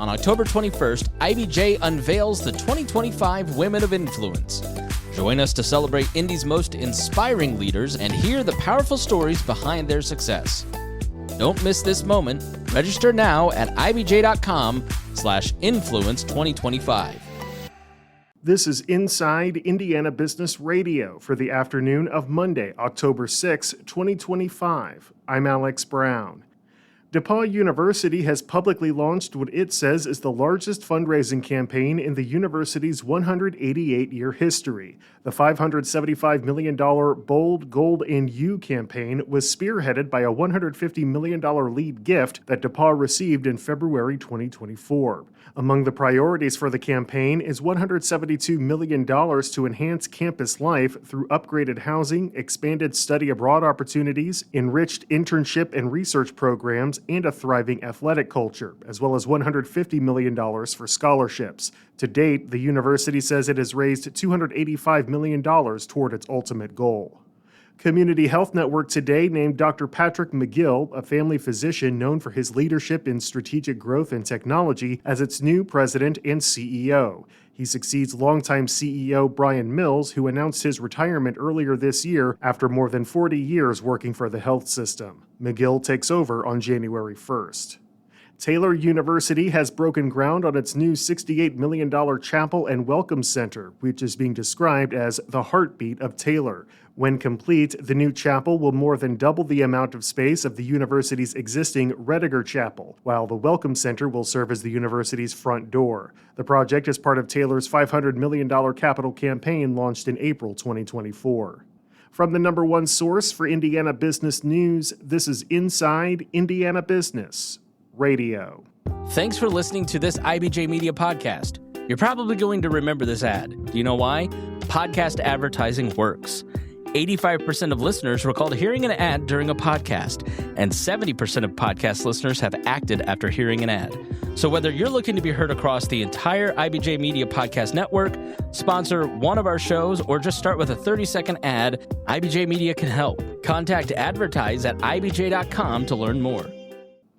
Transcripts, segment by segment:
On October 21st, IBJ unveils the 2025 Women of Influence. Join us to celebrate Indy's most inspiring leaders and hear the powerful stories behind their success. Don't miss this moment. Register now at ibj.com/influence 2025. This is Inside Indiana Business Radio for the afternoon of Monday, October 6, 2025. I'm Alex Brown. DePauw University has publicly launched what it says is the largest fundraising campaign in the university's 188-year history. The $575 million Bold, Gold, and You campaign was spearheaded by a $150 million lead gift that DePauw received in February 2024. Among the priorities for the campaign is $172 million to enhance campus life through upgraded housing, expanded study abroad opportunities, enriched internship and research programs, and a thriving athletic culture, as well as $150 million for scholarships. To date, the university says it has raised $285 million toward its ultimate goal. Community Health Network today named Dr. Patrick McGill, a family physician known for his leadership in strategic growth and technology, as its new president and CEO. He succeeds longtime CEO Brian Mills, who announced his retirement earlier this year after more than 40 years working for the health system. McGill takes over on January 1st. Taylor University has broken ground on its new $68 million chapel and welcome center, which is being described as the heartbeat of Taylor. When complete, the new chapel will more than double the amount of space of the university's existing Rediger Chapel, while the Welcome Center will serve as the university's front door. The project is part of Taylor's $500 million capital campaign launched in April 2024. From the number one source for Indiana business news, this is Inside Indiana Business Radio. Thanks for listening to this IBJ Media podcast. You're probably going to remember this ad. Do you know why? Podcast advertising works. 85% of listeners recalled hearing an ad during a podcast, and 70% of podcast listeners have acted after hearing an ad. So whether you're looking to be heard across the entire IBJ Media Podcast Network, sponsor one of our shows, or just start with a 30-second ad, IBJ Media can help. Contact advertise at ibj.com to learn more.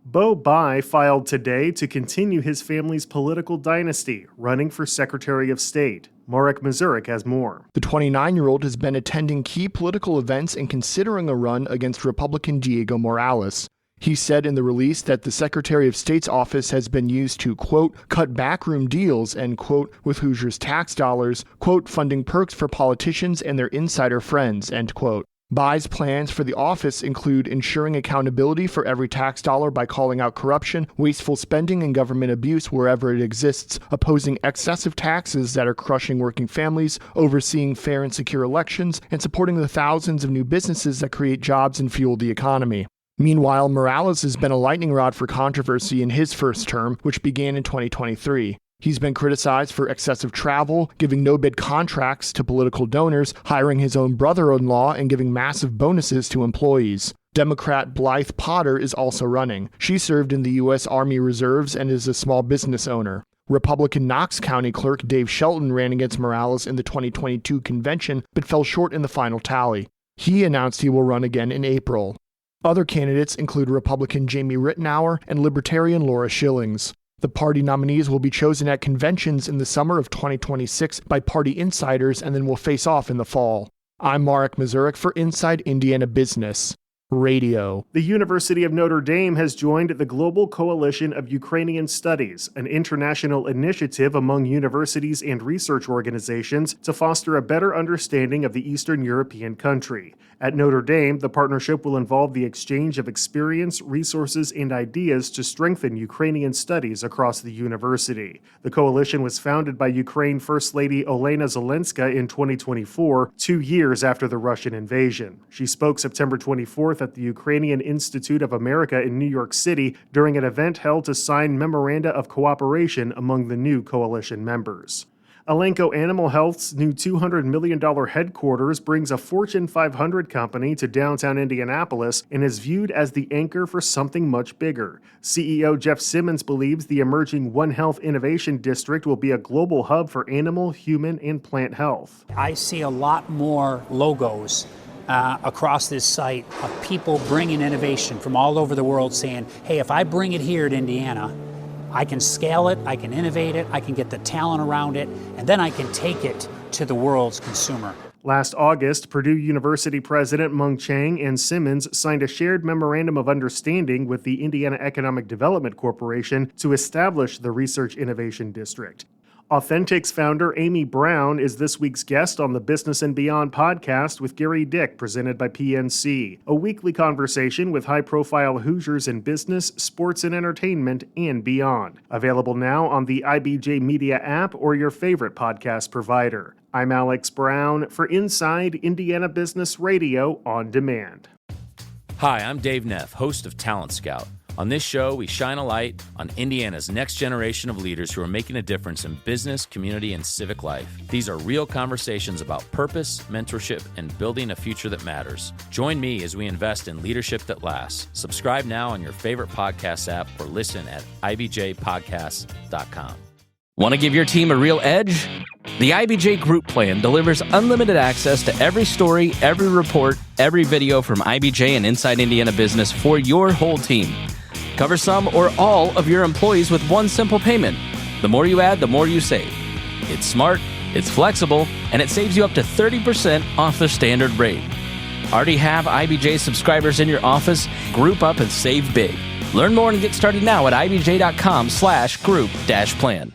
Beau Bayh filed today to continue his family's political dynasty, running for Secretary of State. Marek Mazurek has more. The 29-year-old has been attending key political events and considering a run against Republican Diego Morales. He said in the release that the Secretary of State's office has been used to, quote, cut backroom deals, end quote, with Hoosiers' tax dollars, quote, funding perks for politicians and their insider friends, end quote. Bayh's plans for the office include ensuring accountability for every tax dollar by calling out corruption, wasteful spending, and government abuse wherever it exists, opposing excessive taxes that are crushing working families, overseeing fair and secure elections, and supporting the thousands of new businesses that create jobs and fuel the economy. Meanwhile, Morales has been a lightning rod for controversy in his first term, which began in 2023. He's been criticized for excessive travel, giving no-bid contracts to political donors, hiring his own brother-in-law, and giving massive bonuses to employees. Democrat Blythe Potter is also running. She served in the U.S. Army Reserves and is a small business owner. Republican Knox County Clerk Dave Shelton ran against Morales in the 2022 convention, but fell short in the final tally. He announced he will run again in April. Other candidates include Republican Jamie Rittenauer and Libertarian Laura Schillings. The party nominees will be chosen at conventions in the summer of 2026 by party insiders and then will face off in the fall. I'm Marek Mazurek for Inside Indiana Business Radio. The University of Notre Dame has joined the Global Coalition of Ukrainian Studies, an international initiative among universities and research organizations to foster a better understanding of the Eastern European country. At Notre Dame, the partnership will involve the exchange of experience, resources, and ideas to strengthen Ukrainian studies across the university. The coalition was founded by Ukraine First Lady Olena Zelenska in 2024, 2 years after the Russian invasion. She spoke September 24th at the Ukrainian Institute of America in New York City during an event held to sign memoranda of cooperation among the new coalition members. Elanco Animal Health's new $200 million headquarters brings a Fortune 500 company to downtown Indianapolis and is viewed as the anchor for something much bigger. CEO Jeff Simmons believes the emerging One Health Innovation District will be a global hub for animal, human, and plant health. I see a lot more logos across this site of people bringing innovation from all over the world saying, hey, if I bring it here to Indiana, I can scale it, I can innovate it, I can get the talent around it, and then I can take it to the world's consumer. Last August, Purdue University President Mung Chiang and Simmons signed a shared memorandum of understanding with the Indiana Economic Development Corporation to establish the Research Innovation District. Authentics founder Amy Brown is this week's guest on the Business and Beyond podcast with Gary Dick, presented by PNC, a weekly conversation with high-profile Hoosiers in business, sports, and entertainment, and beyond. Available now on the IBJ Media app or your favorite podcast provider. I'm Alex Brown for Inside Indiana Business Radio on Demand. Hi, I'm Dave Neff, host of Talent Scout. On this show, we shine a light on Indiana's next generation of leaders who are making a difference in business, community, and civic life. These are real conversations about purpose, mentorship, and building a future that matters. Join me as we invest in leadership that lasts. Subscribe now on your favorite podcast app or listen at ibjpodcasts.com. Want to give your team a real edge? The IBJ Group Plan delivers unlimited access to every story, every report, every video from IBJ and Inside Indiana Business for your whole team. Cover some or all of your employees with one simple payment. The more you add, the more you save. It's smart, it's flexible, and it saves you up to 30% off the standard rate. Already have IBJ subscribers in your office? Group up and save big. Learn more and get started now at ibj.com/group-plan.